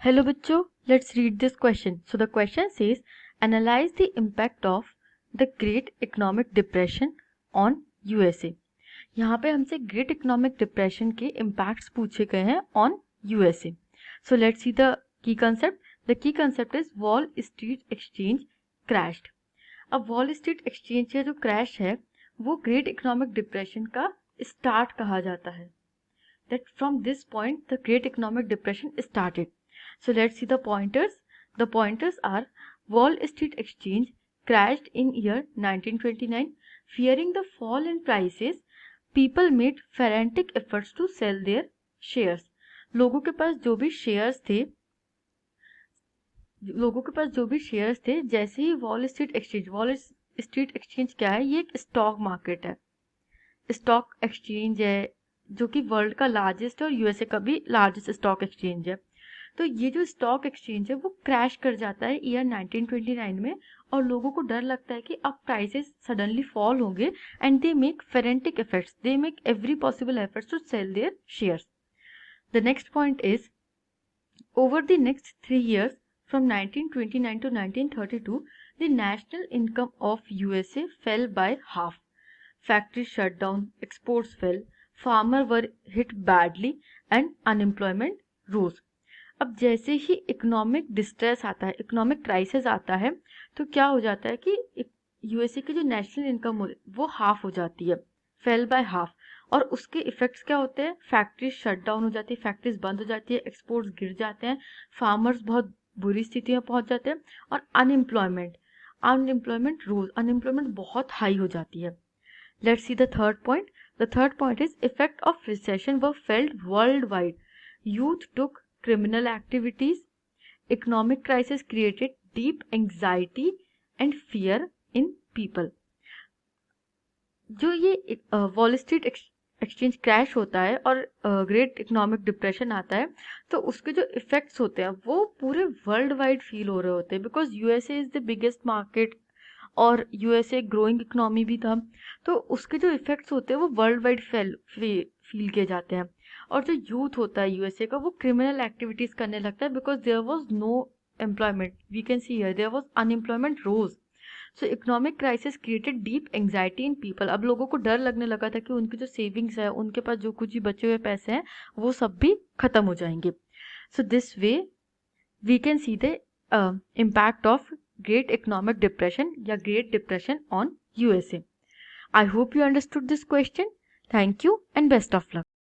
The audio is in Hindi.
Hello बच्चों, let's read this question. So the question says, analyze the impact of the Great Economic Depression on USA. यहाँ पे हमसे Great Economic Depression के impacts पूछे गए हैं on USA. So let's see the key concept. The key concept is Wall Street Exchange crashed. अब Wall Street Exchange का जो crash है वो Great Economic Depression का start कहा जाता है. That from this point the Great Economic Depression started. So let's see the pointers. The pointers are Wall Street Exchange crashed in year 1929. Fearing the fall in prices, people made frantic efforts to sell their shares. लोगों के पास जो भी शेयर्स थे जैसे ही वॉल स्ट्रीट एक्सचेंज क्या है, ये एक स्टॉक मार्केट है, स्टॉक एक्सचेंज है जो कि वर्ल्ड का लार्जेस्ट और यूएसए का भी लार्जेस्ट स्टॉक एक्सचेंज है. तो ये जो स्टॉक एक्सचेंज है वो क्रैश कर जाता है ईयर 1929 में और लोगों को डर लगता है कि अब प्राइसेस सडनली फॉल होंगे and they make frenetic efforts, they make every possible efforts to sell their shares. The next point is over the next 3 years from 1929 to 1932 the national income of USA fell by half. Factories shut down, exports fell, farmers were hit badly and unemployment rose. अब जैसे ही इकोनॉमिक डिस्ट्रेस आता है, इकोनॉमिक क्राइसिस आता है, तो क्या हो जाता है कि यूएसए की जो नेशनल इनकम वो हाफ हो जाती है, फेल बाय हाफ. और उसके इफेक्ट्स क्या होते हैं? फैक्ट्रीज शट डाउन हो जाती है, फैक्ट्रीज बंद हो जाती है, एक्सपोर्ट्स गिर जाते हैं, फार्मर्स बहुत बुरी स्थिति में पहुंच जाते हैं और अनएम्प्लॉयमेंट रोज, अनएम्प्लॉयमेंट बहुत हाई हो जाती है. Let's see the third point. The third point is effect of recession were felt world wide. Youth took criminal activities. Economic crisis created deep anxiety and fear in people. जो ये वॉल स्ट्रीट एक्सचेंज क्रैश होता है और ग्रेट इकोनॉमिक डिप्रेशन आता है, तो उसके जो इफेक्ट्स होते हैं वो पूरे वर्ल्ड वाइड फील हो रहे होते हैं, because USA is the biggest market और यूएसए ग्रोइंग इकोनॉमी भी था. तो उसके जो इफेक्ट्स होते हैं वो वर्ल्ड वाइड फील किए जाते हैं. और जो यूथ होता है यूएसए का वो क्रिमिनल एक्टिविटीज करने लगता है because there was no employment. We can see here there was unemployment rose. So economic crisis created deep anxiety in people. अब लोगों को डर लगने लगा था कि उनकी जो सेविंग्स है, उनके पास जो कुछ भी बचे हुए पैसे हैं वो सब भी खत्म हो जाएंगे. So this way we can see the impact of Great Economic Depression या Great Depression on USA. I hope you understood this question. Thank you and best of luck.